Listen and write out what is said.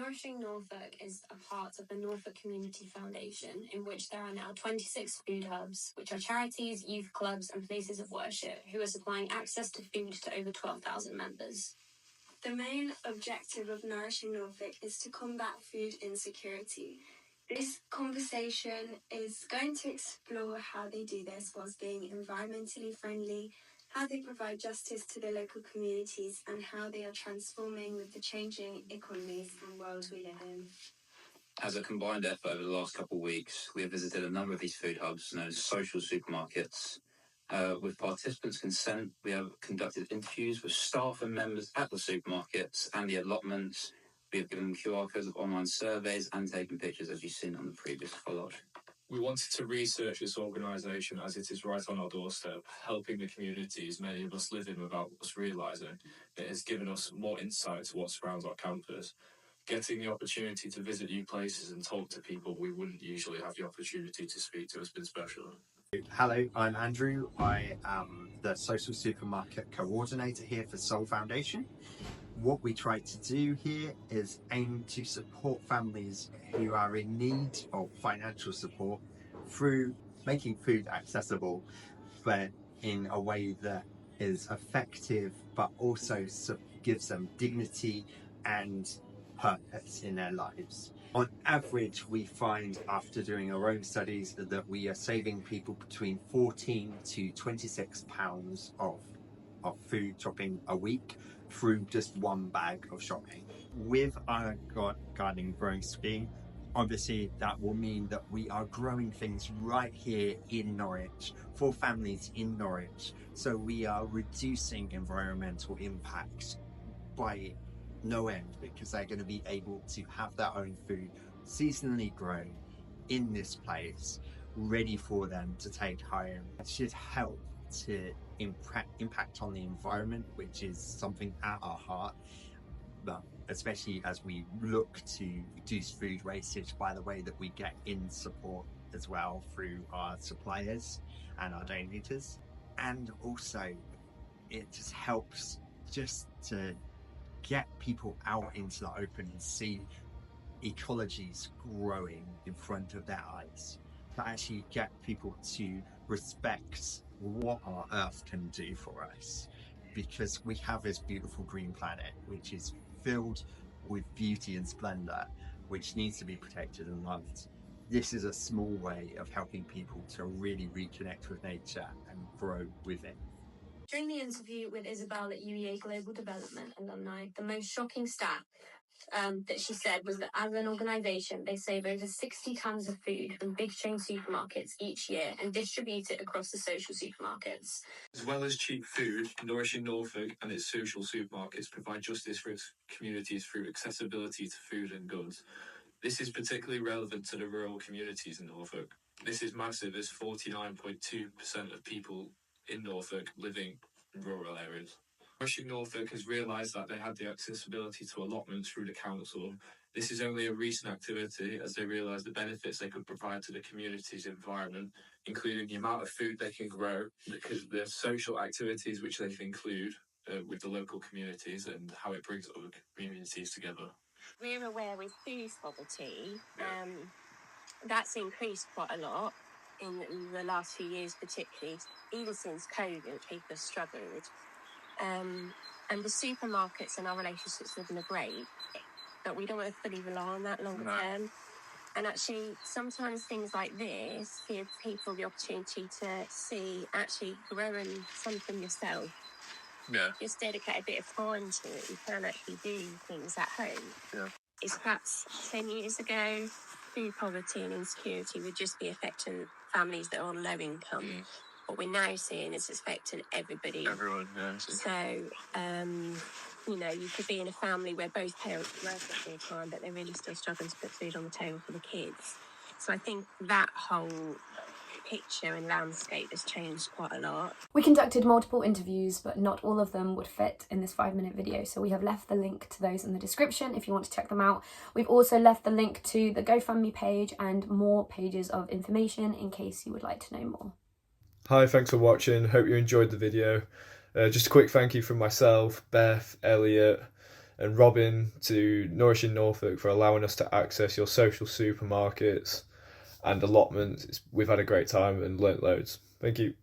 Nourishing Norfolk is a part of the Norfolk Community Foundation, in which there are now 26 food hubs, which are charities, youth clubs, and places of worship who are supplying access to food to over 12,000 members. The main objective of Nourishing Norfolk is to combat food insecurity. This conversation is going to explore how they do this whilst being environmentally friendly, how they provide justice to their local communities, and how they are transforming with the changing economies and world we live in. As a combined effort over the last couple of weeks, we have visited a number of these food hubs known as social supermarkets. With participants' consent, we have conducted interviews with staff and members at the supermarkets and the allotments. We have given QR codes of online surveys and taken pictures, as you've seen on the previous collage. We wanted to research this organisation as it is right on our doorstep, helping the communities many of us live in without us realising. It has given us more insight to what surrounds our campus. Getting the opportunity to visit new places and talk to people we wouldn't usually have the opportunity to speak to has been special. Hello, I'm Andrew. I am the Social Supermarket Coordinator here for Soul Foundation. What we try to do here is aim to support families who are in need of financial support through making food accessible, but in a way that is effective, but also gives them dignity and purpose in their lives. On average, we find after doing our own studies that we are saving people between 14 to 26 pounds of food shopping a week through just one bag of shopping. With our gardening growing scheme, obviously that will mean that we are growing things right here in Norwich for families in Norwich. So we are reducing environmental impacts by no end, because they're going to be able to have their own food seasonally grown in this place, ready for them to take home. It should help to impact on the environment, which is something at our heart, but especially as we look to reduce food wastage by the way that we get in support as well through our suppliers and our donators. And also it just helps just to get people out into the open and see ecologies growing in front of their eyes, to actually get people to respect what our earth can do for us, because we have this beautiful green planet which is filled with beauty and splendor, which needs to be protected and loved. This is a small way of helping people to really reconnect with nature and grow with it. During the interview with Isabel at UEA Global Development Alumni, the most shocking stat that she said was that as an organisation, they save over 60 tons of food from big chain supermarkets each year and distribute it across the social supermarkets. As well as cheap food, Nourishing Norfolk and its social supermarkets provide justice for its communities through accessibility to food and goods. This is particularly relevant to the rural communities in Norfolk. This is massive, as 49.2% of people in Norfolk living in rural areas. Nourishing Norfolk has realised that they had the accessibility to allotments through the council. This is only a recent activity, as they realise the benefits they could provide to the community's environment, including the amount of food they can grow, because of the social activities which they can include with the local communities, and how it brings other communities together. We're aware with food poverty, that's increased quite a lot in the last few years, particularly, even since COVID, people have struggled. And the supermarkets and our relationships with them are great, but we don't want to fully rely on that longer term. And actually, sometimes things like this give people the opportunity to see actually growing something yourself. Yeah. Just dedicate a bit of time to it. You can actually do things at home. Yeah. It's perhaps 10 years ago, food poverty and insecurity would just be affecting families that are on low income. What we're now seeing is it's affecting everybody. Everyone, yeah. So, you could be in a family where both parents work at full time, but they're really still struggling to put food on the table for the kids. So I think that whole picture and landscape has changed quite a lot. We conducted multiple interviews, but not all of them would fit in this 5-minute video, so we have left the link to those in the description if you want to check them out. We've also left the link to the GoFundMe page and more pages of information in case you would like to know more. Hi, thanks for watching. Hope you enjoyed the video. Just a quick thank you from myself, Beth, Elliot, and Robin, to Nourishing Norfolk for allowing us to access your social supermarkets and allotments. We've had a great time and learnt loads. Thank you.